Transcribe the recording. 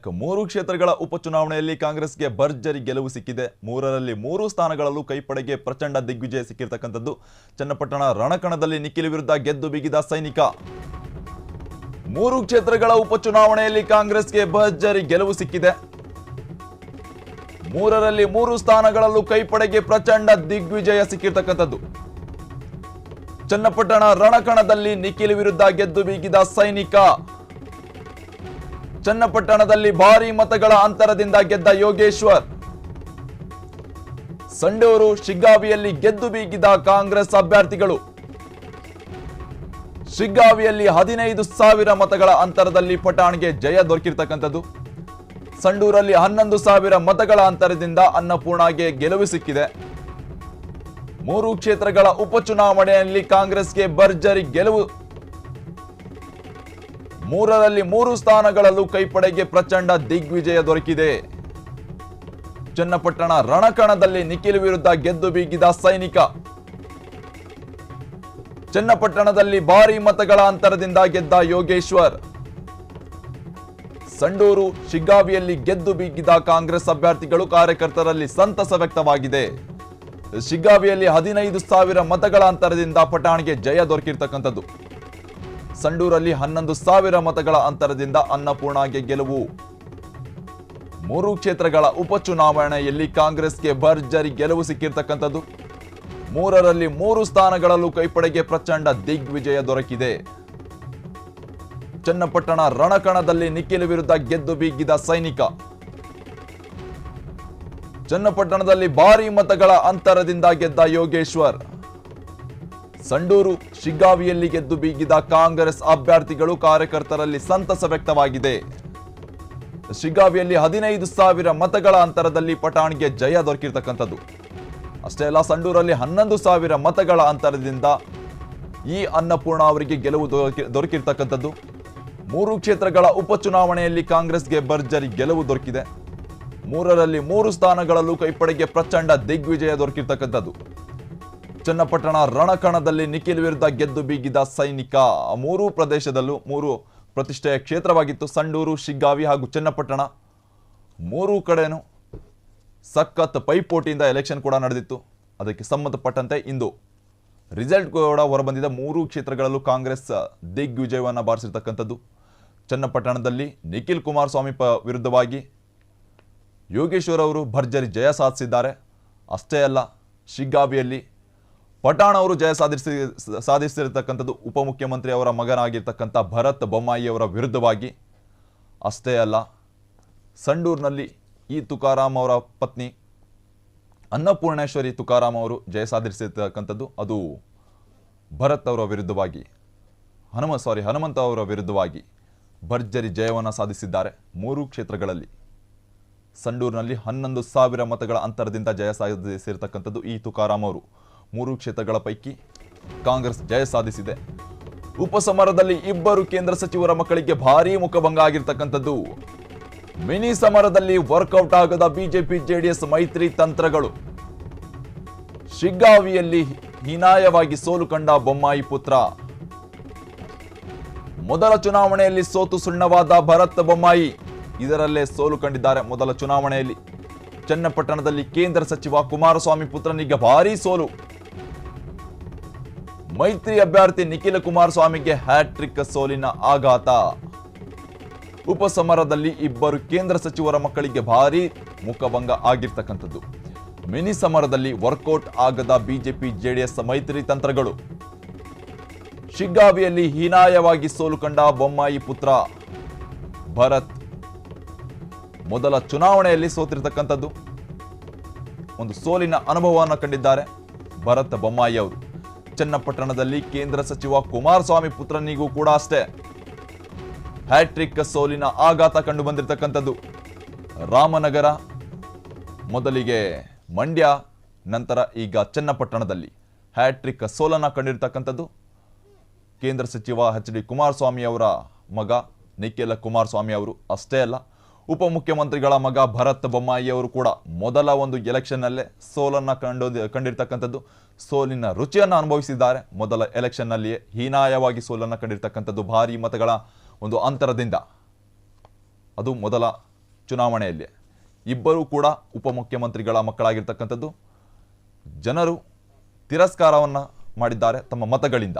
ಮೂರು ಕ್ಷೇತ್ರಗಳ ಉಪಚುನಾವಣೆಯಲ್ಲಿ ಕಾಂಗ್ರೆಸ್ಗೆ ಭರ್ಜರಿ ಗೆಲುವು ಸಿಕ್ಕಿದೆ. ಮೂರರಲ್ಲಿ ಮೂರು ಸ್ಥಾನಗಳಲ್ಲೂ ಕೈಪಡೆಗೆ ಪ್ರಚಂಡ ದಿಗ್ವಿಜಯ ಸಿಕ್ಕಿರತಕ್ಕಂಥದ್ದು. ಚನ್ನಪಟ್ಟಣ ರಣಕಣದಲ್ಲಿ ನಿಖಿಲ್ ವಿರುದ್ಧ ಗೆದ್ದು ಬಿಗಿದ ಸೈನಿಕ. ಮೂರು ಕ್ಷೇತ್ರಗಳ ಉಪಚುನಾವಣೆಯಲ್ಲಿ ಕಾಂಗ್ರೆಸ್ಗೆ ಭರ್ಜರಿ ಗೆಲುವು ಸಿಕ್ಕಿದೆ. ಮೂರರಲ್ಲಿ ಮೂರು ಸ್ಥಾನಗಳಲ್ಲೂ ಕೈಪಡೆಗೆ ಪ್ರಚಂಡ ದಿಗ್ವಿಜಯ ಸಿಕ್ಕಿರತಕ್ಕಂಥದ್ದು. ಚನ್ನಪಟ್ಟಣ ರಣಕಣದಲ್ಲಿ ನಿಖಿಲ್ ವಿರುದ್ಧ ಗೆದ್ದು ಬೀಗಿದ ಸೈನಿಕ. ಚನ್ನಪಟ್ಟಣದಲ್ಲಿ ಭಾರಿ ಮತಗಳ ಅಂತರದಿಂದ ಗೆದ್ದ ಯೋಗೇಶ್ವರ್. ಸಂಡೂರು ಶಿಗ್ಗಾವಿಯಲ್ಲಿ ಗೆದ್ದು ಬೀಗಿದ ಕಾಂಗ್ರೆಸ್ ಅಭ್ಯರ್ಥಿಗಳು. ಶಿಗ್ಗಾವಿಯಲ್ಲಿ 15,000 ಮತಗಳ ಅಂತರದಲ್ಲಿ ಪಟಾಣ್ಗೆ ಜಯ ದೊರಕಿರ್ತಕ್ಕಂಥದ್ದು. ಸಂಡೂರಲ್ಲಿ 11,000 ಮತಗಳ ಅಂತರದಿಂದ ಅನ್ನಪೂರ್ಣಗೆ ಗೆಲುವು ಸಿಕ್ಕಿದೆ. ಮೂರು ಕ್ಷೇತ್ರಗಳ ಉಪಚುನಾವಣೆಯಲ್ಲಿ ಕಾಂಗ್ರೆಸ್ಗೆ ಭರ್ಜರಿ ಗೆಲುವು. ಮೂರರಲ್ಲಿ ಮೂರು ಸ್ಥಾನಗಳಲ್ಲೂ ಕೈಪಡೆಗೆ ಪ್ರಚಂಡ ದಿಗ್ವಿಜಯ ದೊರಕಿದೆ. ಚನ್ನಪಟ್ಟಣ ರಣಕಣದಲ್ಲಿ ನಿಖಿಲ್ ವಿರುದ್ಧ ಗೆದ್ದು ಬೀಗಿದ ಸೈನಿಕ. ಚನ್ನಪಟ್ಟಣದಲ್ಲಿ ಭಾರಿ ಮತಗಳ ಅಂತರದಿಂದ ಗೆದ್ದ ಯೋಗೇಶ್ವರ್. ಸಂಡೂರು ಶಿಗ್ಗಾವಿಯಲ್ಲಿ ಗೆದ್ದು ಬೀಗಿದ ಕಾಂಗ್ರೆಸ್ ಅಭ್ಯರ್ಥಿಗಳು. ಕಾರ್ಯಕರ್ತರಲ್ಲಿ ಸಂತಸ ವ್ಯಕ್ತವಾಗಿದೆ. ಶಿಗ್ಗಾವಿಯಲ್ಲಿ 15,000 ಮತಗಳ ಅಂತರದಿಂದ ಪಟಾಣ್ಗೆ ಜಯ ದೊರಕಿರ್ತಕ್ಕಂಥದ್ದು. ಸಂಡೂರಲ್ಲಿ 11,000 ಮತಗಳ ಅಂತರದಿಂದ ಅನ್ನಪೂರ್ಣಗೆ ಗೆಲುವು. ಮೂರು ಕ್ಷೇತ್ರಗಳ ಉಪಚುನಾವಣೆಯಲ್ಲಿ ಕಾಂಗ್ರೆಸ್ಗೆ ಭರ್ಜರಿ ಗೆಲುವು ಸಿಕ್ಕಿರ್ತಕ್ಕಂಥದ್ದು. ಮೂರರಲ್ಲಿ ಮೂರು ಸ್ಥಾನಗಳಲ್ಲೂ ಕೈಪಡೆಗೆ ಪ್ರಚಂಡ ದಿಗ್ವಿಜಯ ದೊರಕಿದೆ. ಚನ್ನಪಟ್ಟಣ ರಣಕಣದಲ್ಲಿ ನಿಖಿಲ್ ವಿರುದ್ಧ ಗೆದ್ದು ಬೀಗಿದ ಸೈನಿಕ. ಚನ್ನಪಟ್ಟಣದಲ್ಲಿ ಭಾರಿ ಮತಗಳ ಅಂತರದಿಂದ ಗೆದ್ದ ಯೋಗೇಶ್ವರ್. ಸಂಡೂರು ಶಿಗ್ಗಾವಿಯಲ್ಲಿ ಗೆದ್ದು ಬೀಗಿದ ಕಾಂಗ್ರೆಸ್ ಅಭ್ಯರ್ಥಿಗಳು. ಕಾರ್ಯಕರ್ತರಲ್ಲಿ ಸಂತಸ ವ್ಯಕ್ತವಾಗಿದೆ. ಶಿಗ್ಗಾವಿಯಲ್ಲಿ 15,000 ಮತಗಳ ಅಂತರದಲ್ಲಿ ಪಟಾಣ್ಗೆ ಜಯ ದೊರಕಿರ್ತಕ್ಕಂಥದ್ದು. ಅಷ್ಟೇ ಅಲ್ಲ, ಸಂಡೂರಲ್ಲಿ 11,000 ಮತಗಳ ಅಂತರದಿಂದ ಈ ಅನ್ನಪೂರ್ಣ ಅವರಿಗೆ ಗೆಲುವು ದೊರಕಿರ್ತಕ್ಕಂಥದ್ದು. ಮೂರು ಕ್ಷೇತ್ರಗಳ ಉಪಚುನಾವಣೆಯಲ್ಲಿ ಕಾಂಗ್ರೆಸ್ಗೆ ಭರ್ಜರಿ ಗೆಲುವು ದೊರಕಿದೆ. ಮೂರರಲ್ಲಿ ಮೂರು ಸ್ಥಾನಗಳಲ್ಲೂ ಕೈಪಡೆಗೆ ಪ್ರಚಂಡ ದಿಗ್ವಿಜಯ ದೊರಕಿರ್ತಕ್ಕಂಥದ್ದು. ಚನ್ನಪಟ್ಟಣ ರಣಕಣದಲ್ಲಿ ನಿಖಿಲ್ ವಿರುದ್ಧ ಗೆದ್ದು ಬೀಗಿದ ಸೈನಿಕ. ಮೂರು ಪ್ರದೇಶದಲ್ಲೂ ಮೂರು ಪ್ರತಿಷ್ಠೆಯ ಕ್ಷೇತ್ರವಾಗಿತ್ತು. ಸಂಡೂರು, ಶಿಗ್ಗಾವಿ ಹಾಗೂ ಚನ್ನಪಟ್ಟಣ ಮೂರು ಕಡೆನೂ ಸಖತ್ ಪೈಪೋಟಿಯಿಂದ ಎಲೆಕ್ಷನ್ ಕೂಡ ನಡೆದಿತ್ತು. ಅದಕ್ಕೆ ಸಂಬಂಧಪಟ್ಟಂತೆ ಇಂದು ರಿಸಲ್ಟ್ ಕೂಡ ಹೊರಬಂದಿದೆ. ಮೂರು ಕ್ಷೇತ್ರಗಳಲ್ಲೂ ಕಾಂಗ್ರೆಸ್ ದಿಗ್ವಿಜಯವನ್ನು ಬಾರಿಸಿರ್ತಕ್ಕಂಥದ್ದು. ಚನ್ನಪಟ್ಟಣದಲ್ಲಿ ನಿಖಿಲ್ ಕುಮಾರಸ್ವಾಮಿ ವಿರುದ್ಧವಾಗಿ ಯೋಗೇಶ್ವರ್ ಅವರು ಭರ್ಜರಿ ಜಯ ಸಾಧಿಸಿದ್ದಾರೆ. ಅಷ್ಟೇ ಅಲ್ಲ, ಶಿಗ್ಗಾವಿಯಲ್ಲಿ ಪಟಾಣ್ ಅವರು ಜಯ ಸಾಧಿಸಿರ್ತಕ್ಕಂಥದ್ದು ಉಪಮುಖ್ಯಮಂತ್ರಿ ಅವರ ಮಗನಾಗಿರ್ತಕ್ಕಂಥ ಭರತ್ ಬೊಮ್ಮಾಯಿ ಅವರ ವಿರುದ್ಧವಾಗಿ. ಅಷ್ಟೇ ಅಲ್ಲ, ಸಂಡೂರಿನಲ್ಲಿ ಈ ತುಕಾರಾಮ್ ಅವರ ಪತ್ನಿ ಅನ್ನಪೂರ್ಣೇಶ್ವರಿ ತುಕಾರಾಮ್ ಅವರು ಜಯ ಸಾಧಿಸಿರ್ತಕ್ಕಂಥದ್ದು ಅದು ಭರತ್ ಅವರ ವಿರುದ್ಧವಾಗಿ ಹನುಮಂತ ಅವರ ವಿರುದ್ಧವಾಗಿ ಭರ್ಜರಿ ಜಯವನ್ನು ಸಾಧಿಸಿದ್ದಾರೆ. ಮೂರು ಕ್ಷೇತ್ರಗಳಲ್ಲಿ ಸಂಡೂರಿನಲ್ಲಿ 11,000 ಮತಗಳ ಅಂತರದಿಂದ ಜಯ ಸಾಧಿಸಿರ್ತಕ್ಕಂಥದ್ದು ಈ ತುಕಾರಾಮ್ ಅವರು. ಮೂರು ಕ್ಷೇತ್ರಗಳ ಪೈಕಿ ಕಾಂಗ್ರೆಸ್ ಜಯ ಸಾಧಿಸಿದೆ. ಉಪಸಮರದಲ್ಲಿ ಇಬ್ಬರು ಕೇಂದ್ರ ಸಚಿವರ ಮಕ್ಕಳಿಗೆ ಭಾರೀ ಮುಖಭಂಗ ಆಗಿರ್ತಕ್ಕಂಥದ್ದು. ಮಿನಿ ಸಮರದಲ್ಲಿ ವರ್ಕೌಟ್ ಆಗದ ಬಿಜೆಪಿ ಜೆಡಿಎಸ್ ಮೈತ್ರಿ ತಂತ್ರಗಳು. ಶಿಗ್ಗಾವಿಯಲ್ಲಿ ಹೀನಾಯವಾಗಿ ಸೋಲು ಕಂಡ ಬೊಮ್ಮಾಯಿ ಪುತ್ರ. ಮೊದಲ ಚುನಾವಣೆಯಲ್ಲಿ ಸೋತು ಸುಣ್ಣವಾದ ಭರತ್ ಬೊಮ್ಮಾಯಿ ಇದರಲ್ಲೇ ಸೋಲು ಕಂಡಿದ್ದಾರೆ. ಮೊದಲ ಚುನಾವಣೆಯಲ್ಲಿ ಚನ್ನಪಟ್ಟಣದಲ್ಲಿ ಕೇಂದ್ರ ಸಚಿವ ಕುಮಾರಸ್ವಾಮಿ ಪುತ್ರನಿಗೆ ಭಾರೀ ಸೋಲು. ಮೈತ್ರಿ ಅಭ್ಯರ್ಥಿ ನಿಖಿಲ್ ಕುಮಾರಸ್ವಾಮಿಗೆ ಹ್ಯಾಟ್ರಿಕ್ ಸೋಲಿನ ಆಘಾತ. ಉಪಸಮರದಲ್ಲಿ ಇಬ್ಬರು ಕೇಂದ್ರ ಸಚಿವರ ಮಕ್ಕಳಿಗೆ ಭಾರೀ ಮುಖಭಂಗ ಆಗಿರ್ತಕ್ಕಂಥದ್ದು. ಮಿನಿ ಸಮರದಲ್ಲಿ ವರ್ಕೌಟ್ ಆಗದ ಬಿಜೆಪಿ ಜೆಡಿಎಸ್ ಮೈತ್ರಿ ತಂತ್ರಗಳು. ಶಿಗ್ಗಾವಿಯಲ್ಲಿ ಹೀನಾಯವಾಗಿ ಸೋಲು ಕಂಡ ಬೊಮ್ಮಾಯಿ ಪುತ್ರ ಭರತ್ ಮೊದಲ ಚುನಾವಣೆಯಲ್ಲಿ ಸೋತಿರ್ತಕ್ಕಂಥದ್ದು. ಒಂದು ಸೋಲಿನ ಅನುಭವವನ್ನು ಕಂಡಿದ್ದಾರೆ ಭರತ್ ಬೊಮ್ಮಾಯಿ ಅವರು. ಚನ್ನಪಟ್ಟಣದಲ್ಲಿ ಕೇಂದ್ರ ಸಚಿವ ಕುಮಾರಸ್ವಾಮಿ ಪುತ್ರನಿಗೂ ಕೂಡ ಅಷ್ಟೇ ಹ್ಯಾಟ್ರಿಕ್ ಸೋಲಿನ ಆಘಾತ ಕಂಡು ಬಂದಿರತಕ್ಕಂಥದ್ದು. ರಾಮನಗರ, ಮೊದಲಿಗೆ ಮಂಡ್ಯ, ನಂತರ ಈಗ ಚನ್ನಪಟ್ಟಣದಲ್ಲಿ ಹ್ಯಾಟ್ರಿಕ್ ಸೋಲನ್ನು ಕಂಡಿರ್ತಕ್ಕಂಥದ್ದು. ಕೇಂದ್ರ ಸಚಿವ ಎಚ್.ಡಿ. ಕುಮಾರಸ್ವಾಮಿ ಅವರ ಮಗ ನಿಖಿಲ್ ಕುಮಾರಸ್ವಾಮಿ ಅವರು. ಅಷ್ಟೇ ಅಲ್ಲ, ಉಪಮುಖ್ಯಮಂತ್ರಿಗಳ ಮಗ ಭರತ್ ಬೊಮ್ಮಾಯಿ ಅವರು ಕೂಡ ಮೊದಲ ಒಂದು ಎಲೆಕ್ಷನ್ನಲ್ಲೇ ಸೋಲನ್ನು ಕಂಡಿರ್ತಕ್ಕಂಥದ್ದು. ಸೋಲಿನ ರುಚಿಯನ್ನು ಅನುಭವಿಸಿದ್ದಾರೆ. ಮೊದಲ ಎಲೆಕ್ಷನ್ನಲ್ಲಿಯೇ ಹೀನಾಯವಾಗಿ ಸೋಲನ್ನು ಕಂಡಿರ್ತಕ್ಕಂಥದ್ದು ಭಾರೀ ಮತಗಳ ಒಂದು ಅಂತರದಿಂದ. ಅದು ಮೊದಲ ಚುನಾವಣೆಯಲ್ಲಿ. ಇಬ್ಬರೂ ಕೂಡ ಉಪಮುಖ್ಯಮಂತ್ರಿಗಳ ಮಕ್ಕಳಾಗಿರ್ತಕ್ಕಂಥದ್ದು. ಜನರು ತಿರಸ್ಕಾರವನ್ನು ಮಾಡಿದ್ದಾರೆ ತಮ್ಮ ಮತಗಳಿಂದ.